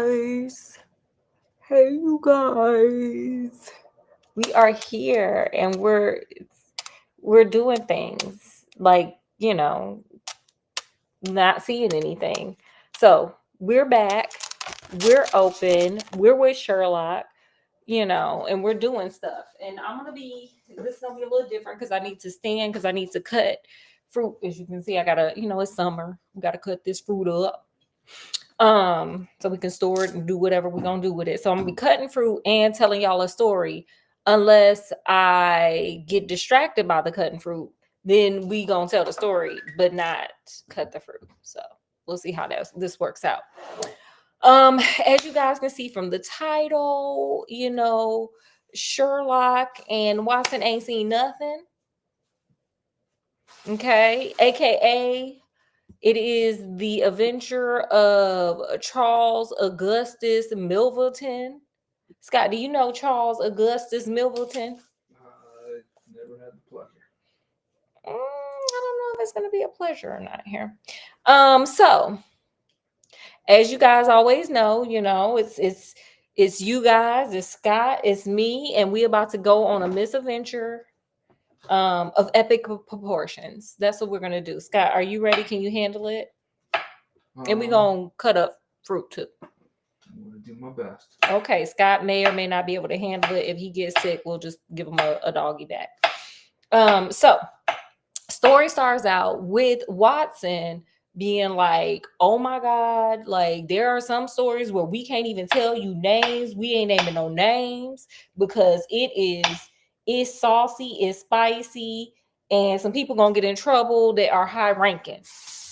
guys. Hey, you guys. We are here and we're doing things like, not seeing anything. So, we're back. We're open. We're with Sherlock, and we're doing stuff. And this is going to be a little different because I need to stand because I need to cut fruit. As you can see, I got to, it's summer. We got to cut this fruit up so we can store it and do whatever we're gonna do with it. So I'm gonna be cutting fruit and telling y'all a story unless I get distracted by the cutting fruit, then we gonna tell the story but not cut the fruit. So we'll see how this works out. As you guys can see from the title, Sherlock and Watson ain't seen nothing, okay, aka it is the adventure of Charles Augustus Milverton. Scott, do you know Charles Augustus Milverton? Never had the pleasure. I don't know if it's going to be a pleasure or not here. So as you guys always know, it's you guys, it's Scott, it's me, and we about to go on a misadventure of epic proportions. That's what we're gonna do. Scott, are you ready? Can you handle it? And we're gonna cut up fruit too. I'm gonna do my best. Okay, Scott may or may not be able to handle it. If he gets sick, we'll just give him a doggy back. So story starts out with Watson being like, oh my God, like there are some stories where we can't even tell you names. We ain't naming no names because it's saucy, it's spicy, and some people gonna get in trouble that are high ranking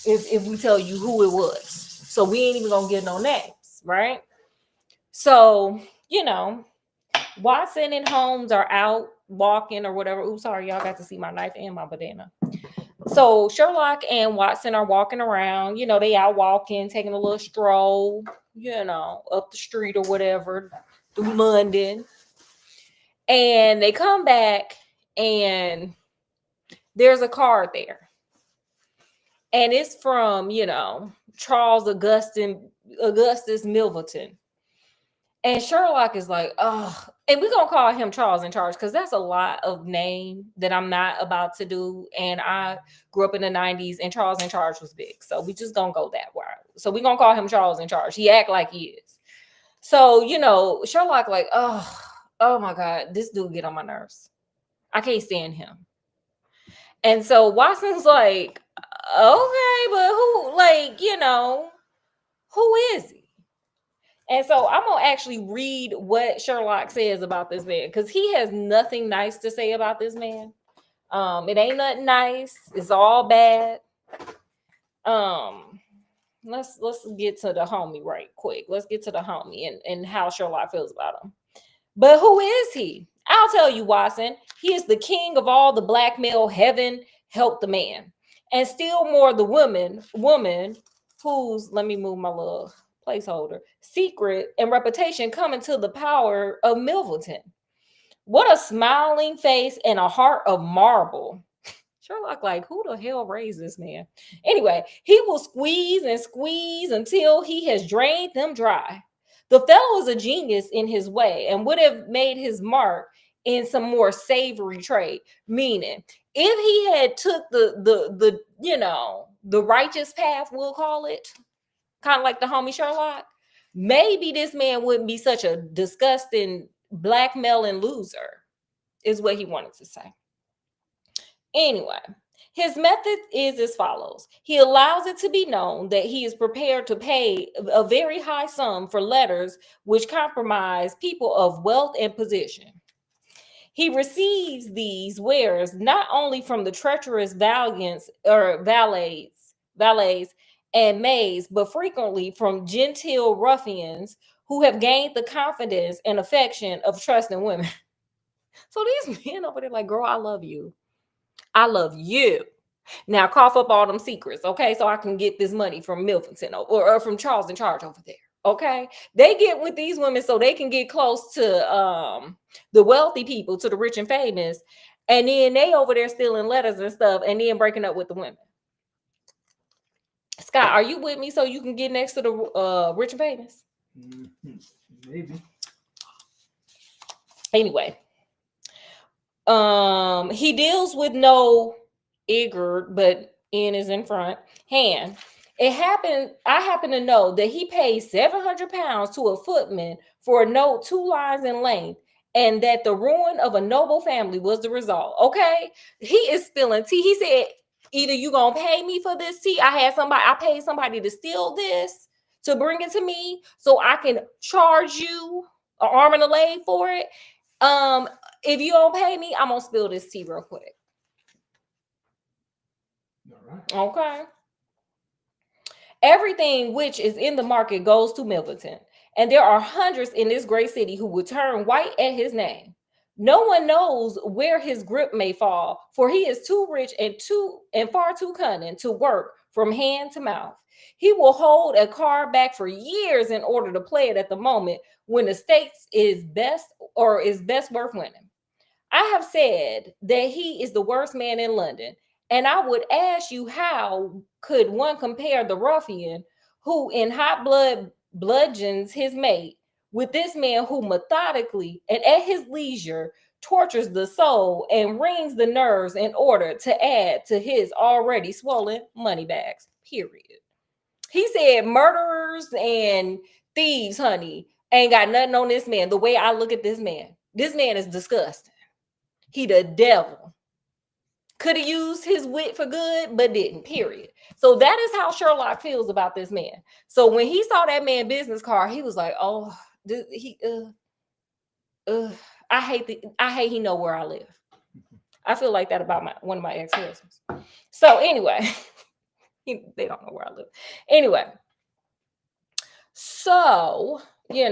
if we tell you who it was. So we ain't even gonna get no names, right? So, Watson and Holmes are out walking or whatever. Ooh, sorry, y'all got to see my knife and my banana. So Sherlock and Watson are walking around, they out walking, taking a little stroll, up the street or whatever, through London. And they come back and there's a card there. And it's from, Charles Augustus Milverton. And Sherlock is like, oh, and we're going to call him Charles in Charge because that's a lot of name that I'm not about to do. And I grew up in the 90s and Charles in Charge was big. So we just going to go that way. So we're going to call him Charles in Charge. He act like he is. So, Sherlock like, oh my God, this dude get on my nerves. I can't stand him. And so Watson's like, okay, but who is he? And so I'm going to actually read what Sherlock says about this man because he has nothing nice to say about this man. It ain't nothing nice. It's all bad. Let's get to the homie right quick. Let's get to the homie and how Sherlock feels about him. But who is he? I'll tell you, Watson. He is the king of all the blackmail. Heaven help the man. And still more the woman whose, let me move my little placeholder, secret and reputation coming to the power of Milverton. What a smiling face and a heart of marble. Sherlock like, who the hell raised this man? Anyway, he will squeeze and squeeze until he has drained them dry. The fellow is a genius in his way and would have made his mark in some more savory trade. Meaning, if he had took the righteous path, we'll call it, kind of like the homie Sherlock, maybe this man wouldn't be such a disgusting blackmailing loser, is what he wanted to say. Anyway, his method is as follows. He allows it to be known that he is prepared to pay a very high sum for letters which compromise people of wealth and position. He receives these wares not only from the treacherous valets and maids, but frequently from genteel ruffians who have gained the confidence and affection of trusting women. So these men over there like, girl, I love you. I love you. Now cough up all them secrets, okay? So I can get this money from Milverton or from Charles in Charge over there, okay? They get with these women so they can get close to the wealthy people, to the rich and famous, and then they over there stealing letters and stuff and then breaking up with the women. Scott, are you with me so you can get next to the rich and famous? Maybe. Anyway, he deals with no Igor, but N is in front hand. It happened. I happen to know that he paid £700 to a footman for a note 2 lines in length, and that the ruin of a noble family was the result. Okay, he is spilling tea. He said, "Either you gonna pay me for this tea. I paid somebody to steal this to bring it to me, so I can charge you an arm and a leg for it. If you don't pay me, I'm gonna spill this tea real quick." All right. Okay. Everything which is in the market goes to Milverton, and there are hundreds in this great city who would turn white at his name. No one knows where his grip may fall, for he is too rich and far too cunning to work from hand to mouth. He will hold a card back for years in order to play it at the moment when the stakes is best worth winning. I have said that he is the worst man in London, and I would ask you, how could one compare the ruffian who in hot blood bludgeons his mate with this man who methodically and at his leisure tortures the soul and wrings the nerves in order to add to his already swollen money bags? Period. He said murderers and thieves, honey, ain't got nothing on this man. The way I look at this man is disgusting. He the devil. Could have used his wit for good, but didn't, period. So that is how Sherlock feels about this man. So when he saw that man business card, he was like, oh, I hate he know where I live. I feel like that about one of my ex-husbands. So anyway, they don't know where I live. Anyway, so, he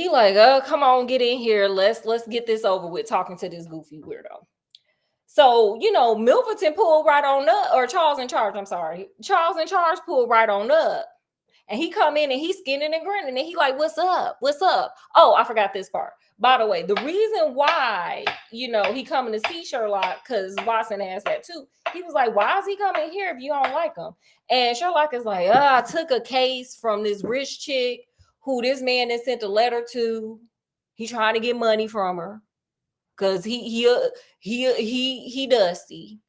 like, oh, come on, get in here. Let's get this over with, talking to this goofy weirdo. So, Milverton pulled right on up, or Charles in Charge, I'm sorry. Charles in Charge pulled right on up. And he come in and he's skinning and grinning. And he like, what's up? What's up? Oh, I forgot this part. By the way, the reason why, he coming to see Sherlock, because Watson asked that too. He was like, why is he coming here if you don't like him? And Sherlock is like, I took a case from this rich chick who this man then sent a letter to. He trying to get money from her. Cause he dusty,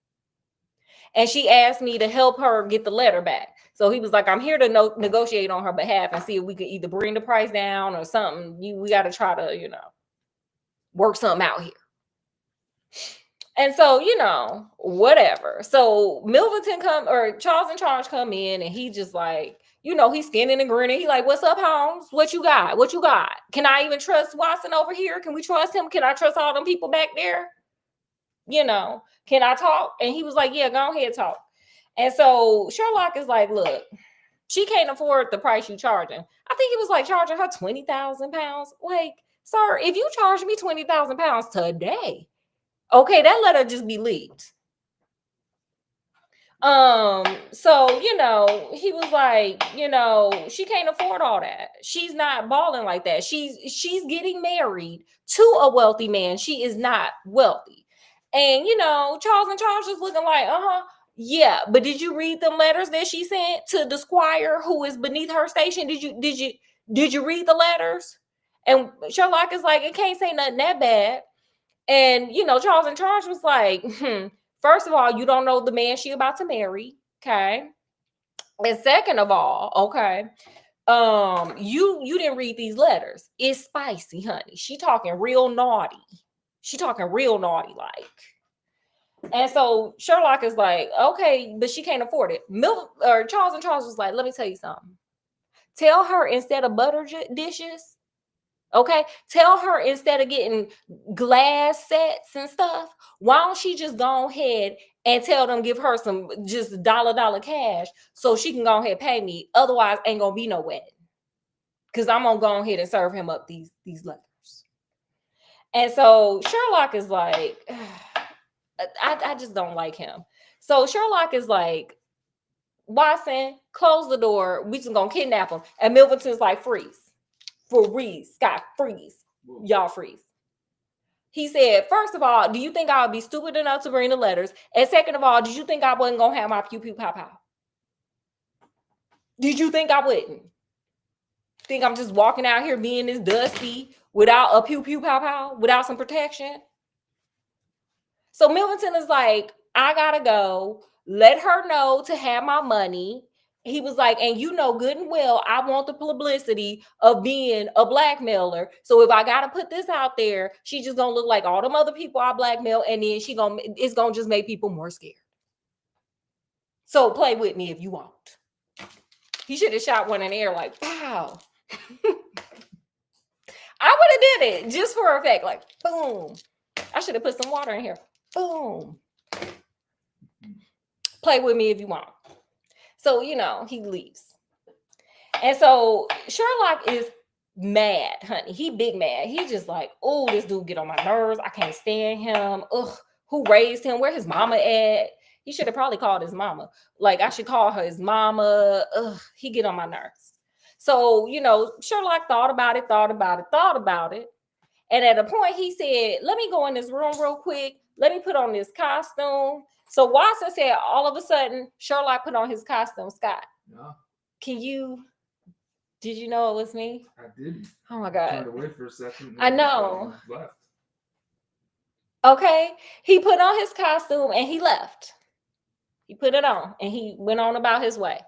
and she asked me to help her get the letter back. So he was like, "I'm here to negotiate on her behalf and see if we can either bring the price down or something. We got to try to, work something out here." And so, whatever. So Milverton Charles in Charge come in, and he just like, he's skinning and grinning. He like, what's up, Holmes? What you got? What you got? Can I even trust Watson over here? Can we trust him? Can I trust all them people back there? Can I talk? And he was like, yeah, go ahead, talk. And so Sherlock is like, look, she can't afford the price you charging. I think it was like charging her £20,000. Like, sir, if you charge me £20,000 today, okay, that letter just be leaked. So, he was like, she can't afford all that. She's not balling like that. She's getting married to a wealthy man. She is not wealthy. And, Charles in Charge is looking like, yeah, but did you read them letters that she sent to the squire who is beneath her station? Did you read the letters? And Sherlock is like, it can't say nothing that bad. And, Charles in Charge was like, first of all, you don't know the man she about to marry. Okay. And second of all, okay, you didn't read these letters. It's spicy, honey. She talking real naughty. Like. And so Sherlock is like, okay, but she can't afford it. Charles in Charge was like, let me tell you something. Tell her, instead of butter dishes, okay, tell her, instead of getting glass sets and stuff, why don't she just go ahead and tell them, give her some just dollar cash so she can go ahead and pay me. Otherwise, ain't gonna be no wedding. Because I'm gonna go ahead and serve him up these letters. And so Sherlock is like, I just don't like him. So Sherlock is like, Watson, close the door. We just gonna kidnap him. And Milverton's like, freeze. Scott, freeze. Y'all freeze. He said, first of all, do you think I would be stupid enough to bring the letters? And second of all, did you think I wasn't gonna have my pew pew pow pow? Did you think I wouldn't? Think I'm just walking out here being this dusty without a pew pew pow pow, without some protection? So Milverton is like, I gotta go. Let her know to have my money. He was like, and you know good and well, I want the publicity of being a blackmailer. So if I gotta put this out there, she just gonna look like all them other people I blackmail, and then it's gonna just make people more scared. So play with me if you want. He should have shot one in the air like, pow. I would have did it just for effect, like boom. I should have put some water in here. Boom. Play with me if you want. So, he leaves. And so Sherlock is mad, honey. He big mad. He just like, oh, this dude get on my nerves. I can't stand him. Ugh, who raised him? Where his mama at? He should have probably called his mama. Like, I should call her his mama. Ugh, he get on my nerves. So, Sherlock thought about it. And at a point he said, let me go in this room real quick. Let me put on this costume. So Watson said, all of a sudden, Sherlock put on his costume. Scott, No, did you know it was me? I didn't. Oh my I God. turned away for a second. I know. Left. Okay. He put on his costume and he left. He put it on and he went on about his way.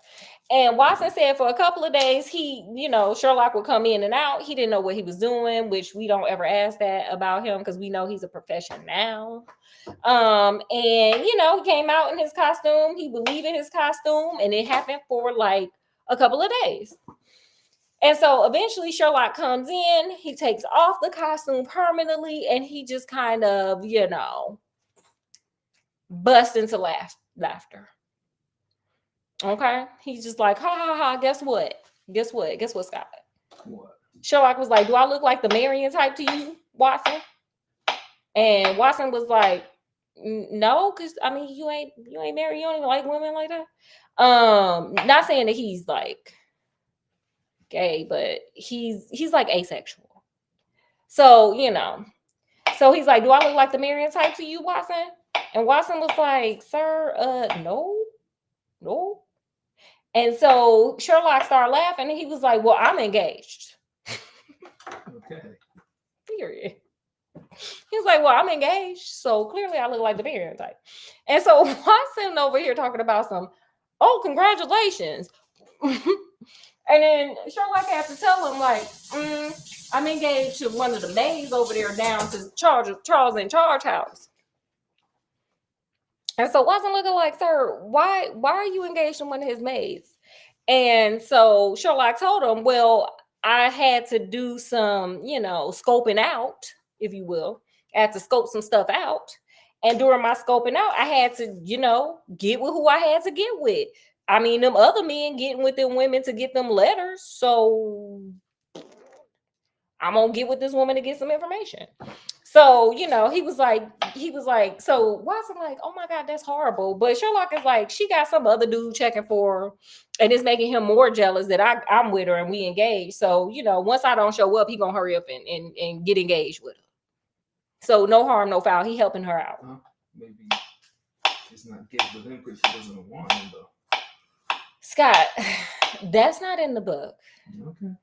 And Watson said for a couple of days, Sherlock would come in and out. He didn't know what he was doing, which we don't ever ask that about him because we know he's a professional now. And he came out in his costume. He would leave in his costume, and it happened for like a couple of days. And so eventually Sherlock comes in, he takes off the costume permanently, and he just kind of, busts into laughter. Okay. He's just like, ha ha ha. Guess what, Scott? What? Sherlock was like, do I look like the Marion type to you, Watson? And Watson was like, no, because I mean you ain't married, you don't even like women like that. Not saying that he's like gay, but he's like asexual. So, so he's like, do I look like the Marion type to you, Watson? And Watson was like, sir, no. And so Sherlock started laughing and he was like, well, I'm engaged. Okay. Period. He was like, well, I'm engaged. So clearly I look like the Marion type. And so Watson over here talking about congratulations. And then Sherlock had to tell him, like, I'm engaged to one of the maids over there down to Charles in Charge house. And so Watson looking like, sir, why are you engaged to one of his maids? And so Sherlock told him, well, I had to do some, scoping out, if you will. I had to scope some stuff out. And during my scoping out, I had to, get with who I had to get with. I mean, them other men getting with them women to get them letters. So I'm going to get with this woman to get some information. So, he was like, so Watson like, oh my God, that's horrible. But Sherlock is like, she got some other dude checking for her and it's making him more jealous that I'm with her and we engaged. So, once I don't show up, he going to hurry up and get engaged with her. So no harm, no foul. He helping her out. Maybe she's not getting with him because she doesn't want him though. Scott, that's not in the book. Okay.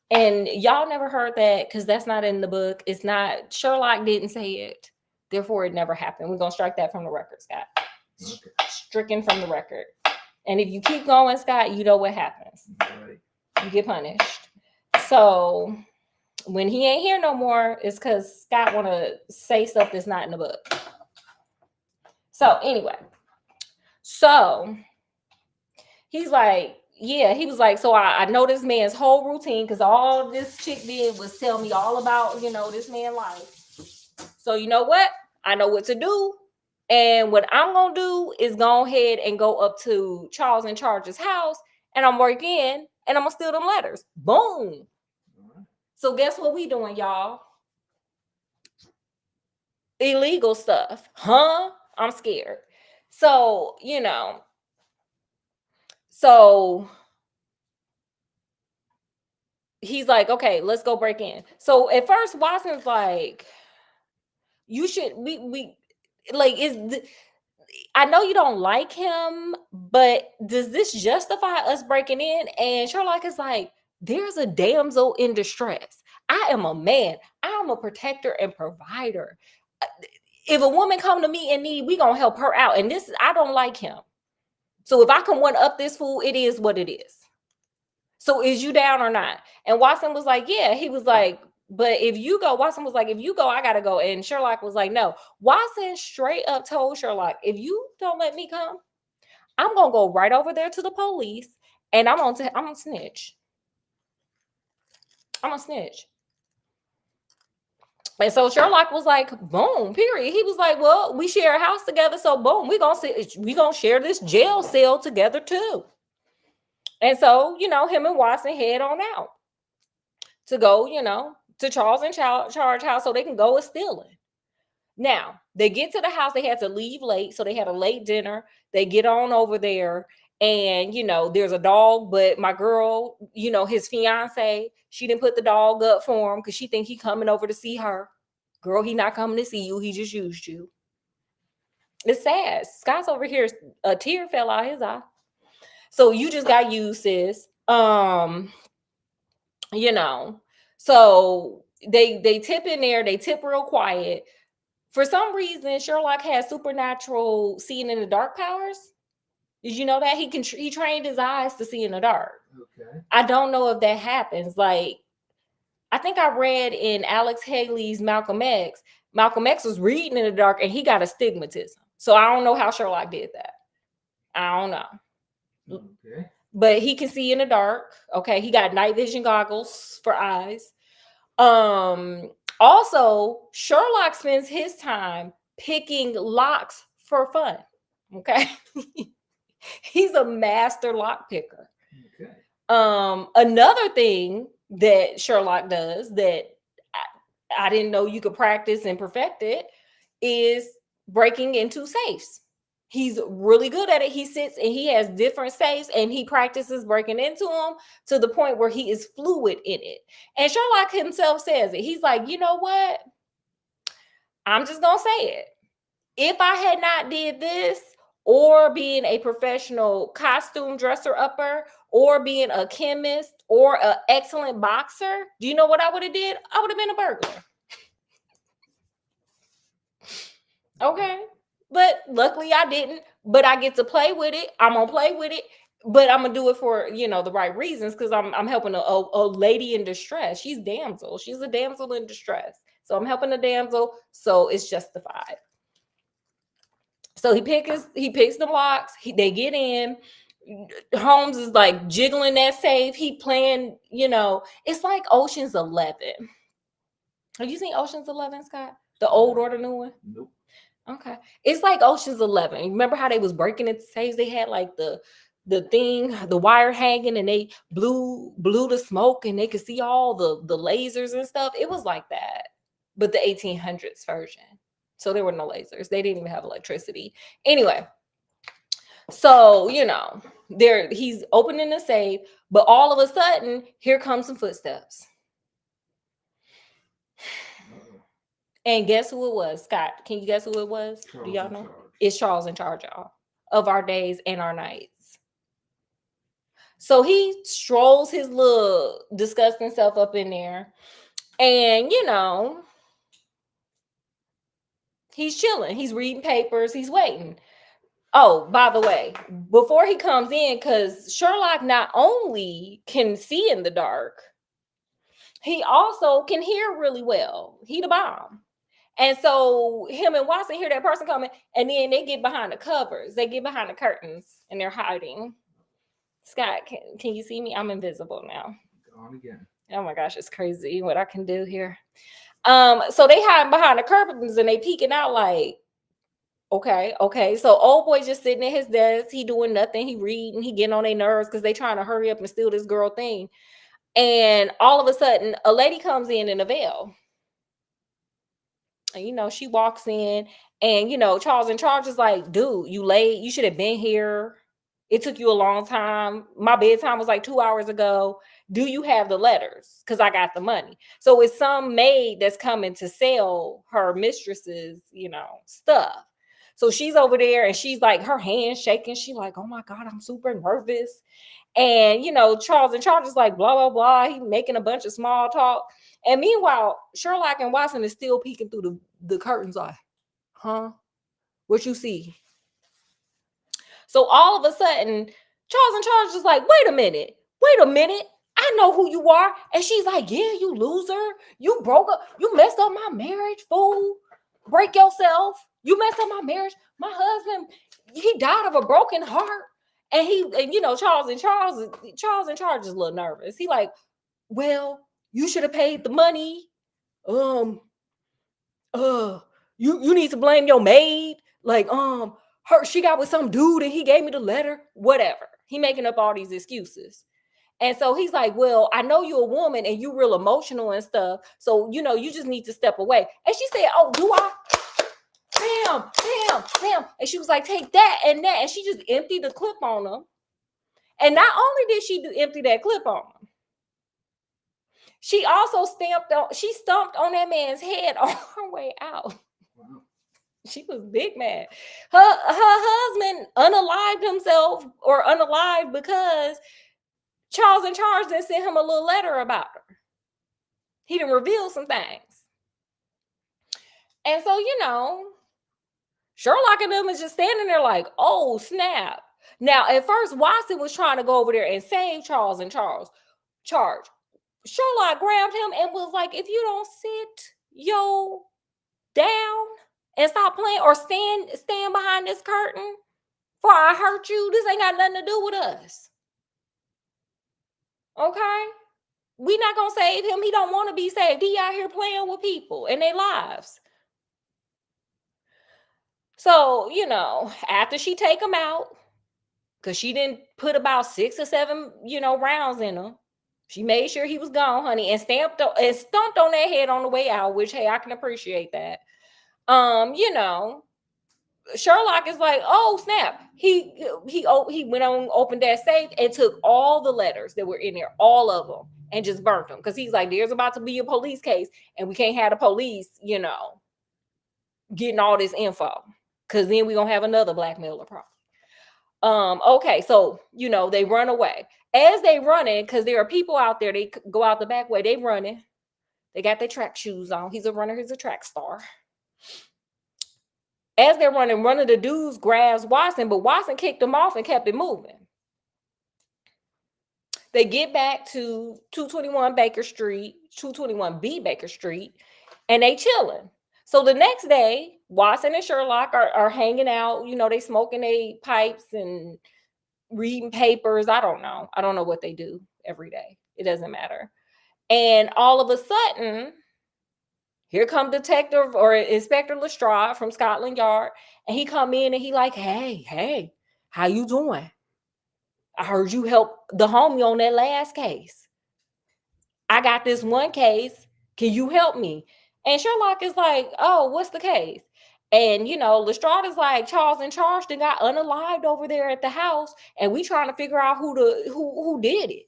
And y'all never heard that because that's not in the book. It's not, Sherlock didn't say it. Therefore, it never happened. We're going to strike that from the record, Scott. Okay. Stricken from the record. And if you keep going, Scott, you know what happens. Right. You get punished. So when he ain't here no more, it's because Scott want to say stuff that's not in the book. So anyway, he's like, yeah, he was like, so I know this man's whole routine because all this chick did was tell me all about, this man's life. So you know what? I know what to do. And what I'm going to do is go ahead and go up to Charles in Charge's house and I'm working in and I'm going to steal them letters. Boom. So guess what we doing, y'all? Illegal stuff. Huh? I'm scared. So, so he's like, okay, let's go break in. So at first Watson's like, you should, I know you don't like him, but does this justify us breaking in? And Sherlock is like, There's a damsel in distress. I am a man. I am a protector and provider. If a woman come to me in need, we gonna help her out. And this, I don't like him. So if I can one up this fool, it is what it is. So is you down or not? And Watson was like, yeah. He was like, but if you go, Watson was like, if you go, I gotta go. And Sherlock was like, no. Watson straight up told Sherlock, if you don't let me come, I'm gonna go right over there to the police and I'm gonna snitch. I'm gonna snitch. And so Sherlock was like, boom, period. He was like, well, we share a house together. So boom, we gonna share this jail cell together too. And so, him and Watson head on out to go, to Charles and Charge house so they can go a stealing. Now, they get to the house. They had to leave late. So they had a late dinner. They get on over there. And, there's a dog. But my girl, his fiance, she didn't put the dog up for him because she think he coming over to see her. Girl, he not coming to see you. He just used you. It's sad. Scott's over here. A tear fell out his eye. So you just got used, sis. So they tip in there. They tip real quiet. For some reason, Sherlock has supernatural seeing in the dark powers. Did you know that he trained his eyes to see in the dark? Okay. I don't know if that happens. Like, I think I read in Alex Haley's Malcolm X. Malcolm X was reading in the dark and he got astigmatism. So I don't know how Sherlock did that. I don't know. Okay. But he can see in the dark. Okay. He got night vision goggles for eyes. Also, Sherlock spends his time picking locks for fun. Okay. He's a master lock picker. Okay. Another thing that Sherlock does that I didn't know you could practice and perfect it is breaking into safes. He's really good at it. He sits and he has different safes and he practices breaking into them to the point where he is fluid in it. And Sherlock himself says it. He's like, you know what? I'm just going to say it. If I had not did this, or being a professional costume dresser upper, or being a chemist, or an excellent boxer, do you know what I would have did? I would have been a burglar. Okay. But luckily I didn't. But I get to play with it. I'm going to play with it. But I'm going to do it for, the right reasons because I'm helping a lady in distress. She's damsel. She's a damsel in distress. So I'm helping a damsel. So it's justified. So he picks the locks. They get in. Holmes is like jiggling that safe. He playing, it's like Ocean's 11. Have you seen Ocean's 11, Scott? The old or the new one? Nope. Okay. It's like Ocean's 11. Remember how they was breaking into safes? They had like the thing, the wire hanging, and they blew the smoke, and they could see all the lasers and stuff. It was like that, but the 1800s version. So there were no lasers. They didn't even have electricity. Anyway, so, he's opening the safe, but all of a sudden, here comes some footsteps. And guess who it was? Scott, can you guess who it was? Do y'all know? It's Charles in charge, y'all, of our days and our nights. So he strolls his little disgusting self up in there. And, he's chilling. He's reading papers. He's waiting. Oh, by the way, before he comes in, because Sherlock not only can see in the dark, he also can hear really well. He the bomb. And so him and Watson hear that person coming, and then they get behind the covers. They get behind the curtains, and they're hiding. Scott, can you see me? I'm invisible now. On again. Oh my gosh, it's crazy what I can do here. So they hiding behind the curtains, and they peeking out like, okay. So old boy just sitting at his desk. He doing nothing. He reading. He getting on their nerves because they trying to hurry up and steal this girl thing. And all of a sudden, a lady comes in a veil. And, she walks in, and, Charles in charge is like, dude, you late. You should have been here. It took you a long time. My bedtime was like 2 hours ago. Do you have the letters? Because I got the money. So it's some maid that's coming to sell her mistress's, stuff. So she's over there and she's like, her hands shaking. She's like, oh my God, I'm super nervous. And, Charles in charge is like, blah, blah, blah. He making a bunch of small talk. And meanwhile, Sherlock and Watson is still peeking through the curtains like, huh? What you see? So all of a sudden, Charles in charge is like, wait a minute. I know who you are. And she's like, yeah, you loser. You broke up. You messed up my marriage, fool. Break yourself. You messed up my marriage. My husband, he died of a broken heart. And Charles in charge is a little nervous. He like, well, you should have paid the money. You need to blame your maid. Like, she got with some dude and he gave me the letter. Whatever. He making up all these excuses. And so he's like, well, I know you're a woman and you're real emotional and stuff. So, you just need to step away. And she said, oh, do I? Damn. And she was like, take that and that. And she just emptied the clip on him. And not only did she empty that clip on him, she also stomped on that man's head on her way out. Wow. She was big mad. Her husband unalived because Charles in charge then sent him a little letter about her. He didn't reveal some things. And so, Sherlock and them is just standing there like, oh, snap. Now, at first, Watson was trying to go over there and save Charles in charge. Sherlock grabbed him and was like, if you don't sit down and stop playing or stand behind this curtain before I hurt you, this ain't got nothing to do with us. Okay? We not going to save him. He don't want to be saved. He out here playing with people and their lives. So, after she take him out, because she didn't put about 6 or 7, rounds in him, she made sure he was gone, honey, and stomped on that head on the way out, which, hey, I can appreciate that. Sherlock is like, oh, snap. He went on, opened that safe and took all the letters that were in there, all of them, and just burnt them. Because he's like, there's about to be a police case, and we can't have the police, getting all this info. Because then we're going to have another blackmailer problem. Okay, so, they run away. As they running, because there are people out there, they go out the back way, they running. They got their track shoes on. He's a runner, he's a track star. As they're running, one of the dudes grabs Watson, but Watson kicked him off and kept it moving. They get back to 221 Baker Street, 221B Baker Street, and they chilling. So the next day, Watson and Sherlock are hanging out. They smoking their pipes and reading papers. I don't know what they do every day. It doesn't matter. And all of a sudden, here come Detective or Inspector Lestrade from Scotland Yard. And he come in and he like, hey, how you doing? I heard you helped the homie on that last case. I got this one case. Can you help me? And Sherlock is like, oh, what's the case? And, Lestrade is like, Charles in charge that got unalived over there at the house. And we trying to figure out who did it.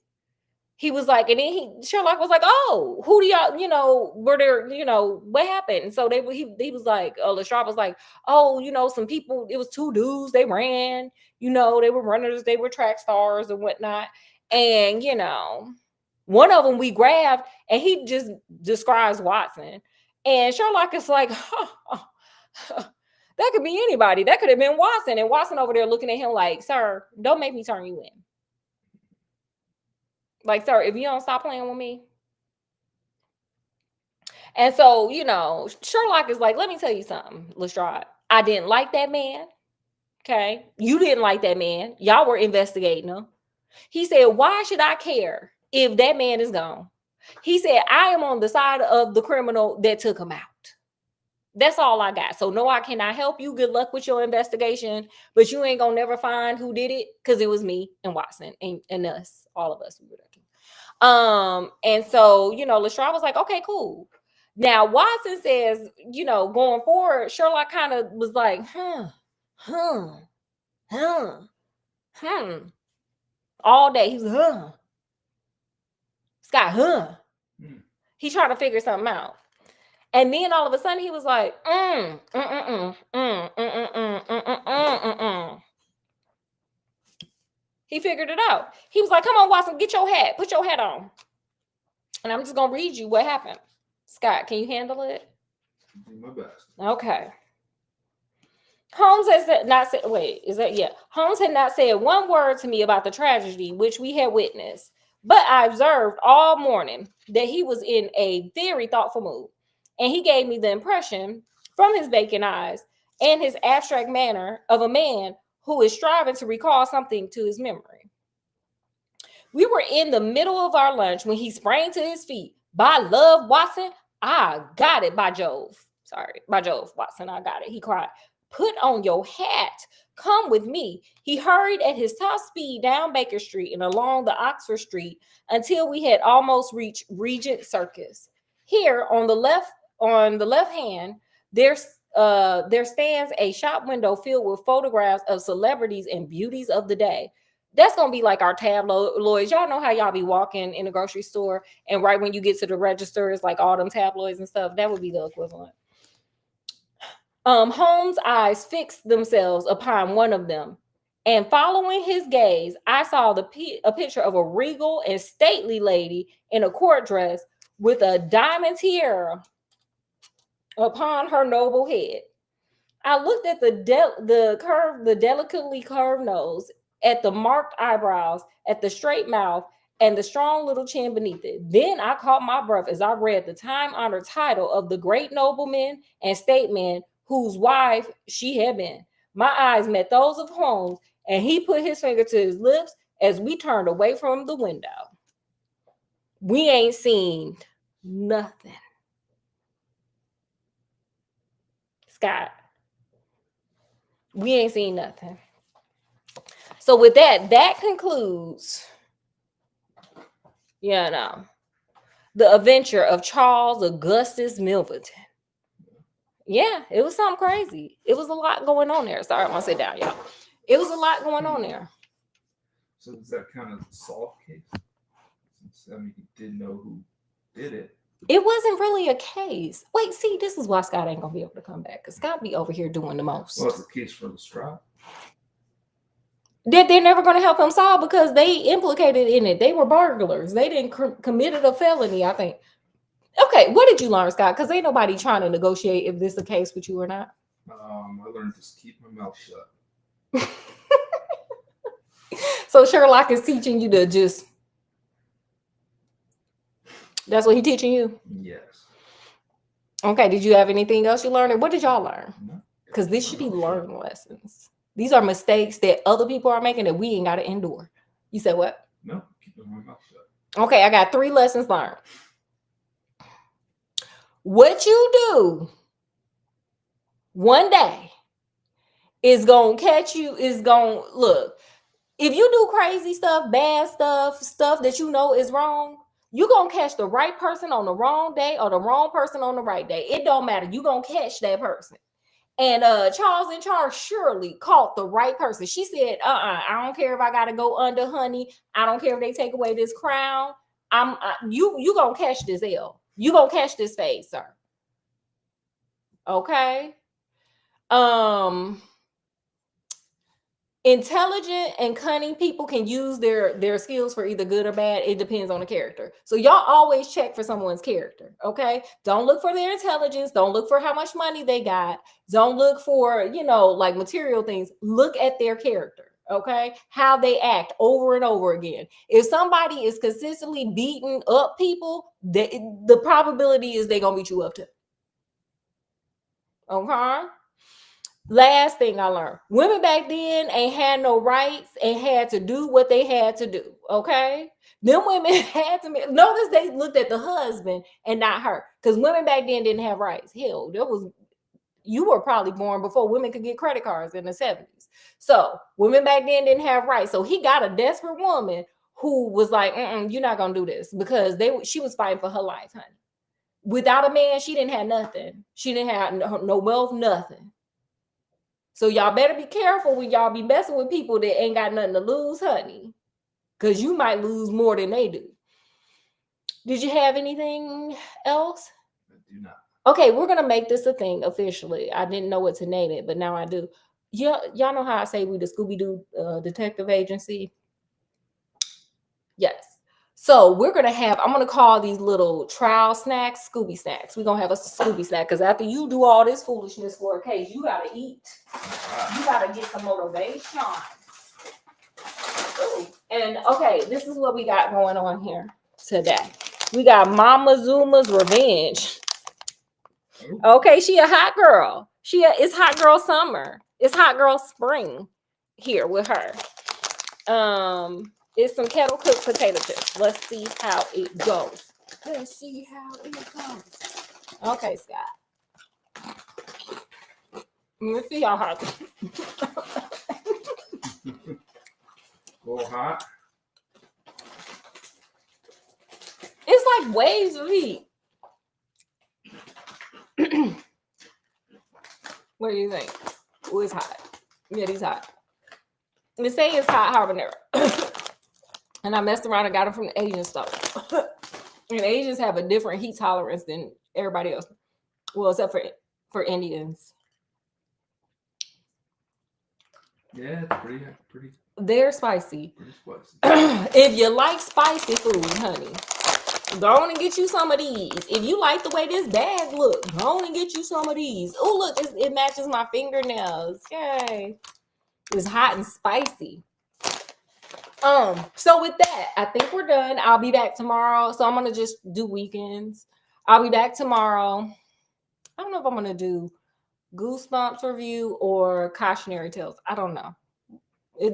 He was like, and then Sherlock was like, oh, who do y'all, were there, what happened? And so he was like, Lestrade was like, oh, some people, it was 2 dudes, they ran, they were runners, they were track stars and whatnot. And, one of them we grabbed and he just describes Watson. And Sherlock is like, that could be anybody. That could have been Watson. And Watson over there looking at him like, sir, don't make me turn you in. Like, sir, if you don't stop playing with me. And so, Sherlock is like, let me tell you something, Lestrade. I didn't like that man. Okay. You didn't like that man. Y'all were investigating him. He said, why should I care if that man is gone? He said, I am on the side of the criminal that took him out. That's all I got. So no, I cannot help you. Good luck with your investigation, but you ain't gonna never find who did it because it was me and Watson and us, all of us. We were there too. And so, Lestrade was like, okay, cool. Now Watson says, going forward, Sherlock kind of was like, all day. He was, Scott, He tried to figure something out. And then all of a sudden he was like, He figured it out. He was like, come on, Watson, get your hat. Put your hat on. And I'm just going to read you what happened. Scott, can you handle it? Do my best. Okay. Holmes has not said, Holmes had not said one word to me about the tragedy which we had witnessed, but I observed all morning that he was in a very thoughtful mood, and he gave me the impression from his vacant eyes and his abstract manner of a man who is striving to recall something to his memory. We were in the middle of our lunch when he sprang to his feet. By love, Watson, I got it, by Jove. Sorry, by Jove, Watson, I got it. He cried. Put on your hat. Come with me. He hurried at his top speed down Baker Street and along the Oxford Street until we had almost reached Regent Circus. Here on the left hand, there stands a shop window filled with photographs of celebrities and beauties of the day. That's gonna be like our tabloids. Y'all know how y'all be walking in the grocery store, and right when you get to the register, it's like all them tabloids and stuff. That would be the equivalent. Holmes' eyes fixed themselves upon one of them, and following his gaze, I saw a picture of a regal and stately lady in a court dress with a diamond tiara upon her noble head. I looked at the delicately curved nose, at the marked eyebrows, at the straight mouth, and the strong little chin beneath it. Then I caught my breath as I read the time-honored title of the great nobleman and statesman whose wife she had been. My eyes met those of Holmes, and he put his finger to his lips as we turned away from the window. We ain't seen nothing. Scott, we ain't seen nothing. So with that concludes, the adventure of Charles Augustus Milverton. Yeah, it was something crazy. It was a lot going on there. Sorry, I'm gonna sit down, y'all. It was a lot going on there. So is that kind of solved case? Since, I mean, he didn't know who did it. It wasn't really a case. Wait, see, this is why Scott ain't gonna be able to come back, because Scott be over here doing the most. Well, it's a case for Lestrade. They're never going to help him solve because they implicated in it. They were burglars. They didn't committed a felony, I think. Okay, what did you learn, Scott? Because ain't nobody trying to negotiate if this is a case with you or not. I learned to keep my mouth shut. So Sherlock is teaching you to just... That's what he's teaching you? Yes. Okay, did you have anything else you learned? What did y'all learn? No. Because this should be learning lessons. These are mistakes that other people are making that we ain't got to endure. You said what? No, keeping my mouth shut. Okay, I got 3 lessons learned. What you do one day is going to catch you, look, if you do crazy stuff, bad stuff that you know is wrong, you're going to catch the right person on the wrong day or the wrong person on the right day. It don't matter. You're going to catch that person. And Charles in Charge surely caught the right person. She said, I don't care if I got to go under, honey. I don't care if they take away this crown. You going to catch this L. You going to catch this phase, sir. Okay. Intelligent and cunning people can use their skills for either good or bad. It depends on the character. So y'all always check for someone's character. Okay. Don't look for their intelligence. Don't look for how much money they got. Don't look for, like material things. Look at their character. Okay. How they act over and over again. If somebody is consistently beating up people, the probability is they're going to beat you up too. Okay. Last thing I learned, women back then ain't had no rights and had to do what they had to do. Okay. Them women had to notice they looked at the husband and not her, because women back then didn't have rights. Hell, you were probably born before women could get credit cards in the 70s. So women back then didn't have rights. So he got a desperate woman who was like, you're not going to do this, because she was fighting for her life, honey. Without a man, she didn't have nothing. She didn't have no wealth, nothing. So y'all better be careful when y'all be messing with people that ain't got nothing to lose, honey, because you might lose more than they do. Did you have anything else? I do not. Okay, we're going to make this a thing officially. I didn't know what to name it, but now I do. Y'all know how I say we the Scooby-Doo detective agency? Yes. So we're gonna I'm gonna call these little trial snacks Scooby snacks. We're gonna have a Scooby snack because after you do all this foolishness for a case, you gotta eat. You gotta get some motivation. Ooh. And okay, this is what we got going on here today. We got Mama Zuma's Revenge. Okay, she a hot girl. It's hot girl summer. It's hot girl spring here with her. It's some kettle cooked potato chips. Let's see how it goes. Let's see how it goes. Okay, Scott. Let's see how hot. A little hot. It's like waves of heat. What do you think? Oh, it's hot. Yeah, it's hot. They say it's hot habanero. And I messed around and got it from the Asian store. And Asians have a different heat tolerance than everybody else. Well, except for Indians. Yeah, it's pretty. They're spicy. Pretty spicy. If you like spicy food, honey, go on and get you some of these. If you like the way this bag looks, go on and get you some of these. Oh, look, it matches my fingernails. Yay. It's hot and spicy. So with that, I think we're done. I'll be back tomorrow. So I'm gonna just do weekends. I'll be back tomorrow. I don't know if I'm gonna do Goosebumps review or Cautionary Tales. I don't know.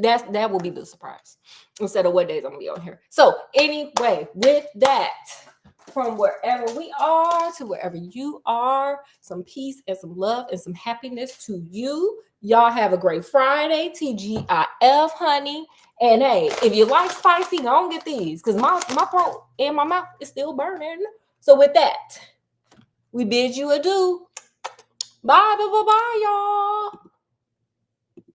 That will be the surprise instead of what days I'm gonna be on here. So anyway, with that, from wherever we are to wherever you are, some peace and some love and some happiness to you. Y'all have a great Friday. TGIF, honey. And hey, if you like spicy, go and get these because my throat and my mouth is still burning. So with that, we bid you adieu. Bye, bye, bye, bye, y'all.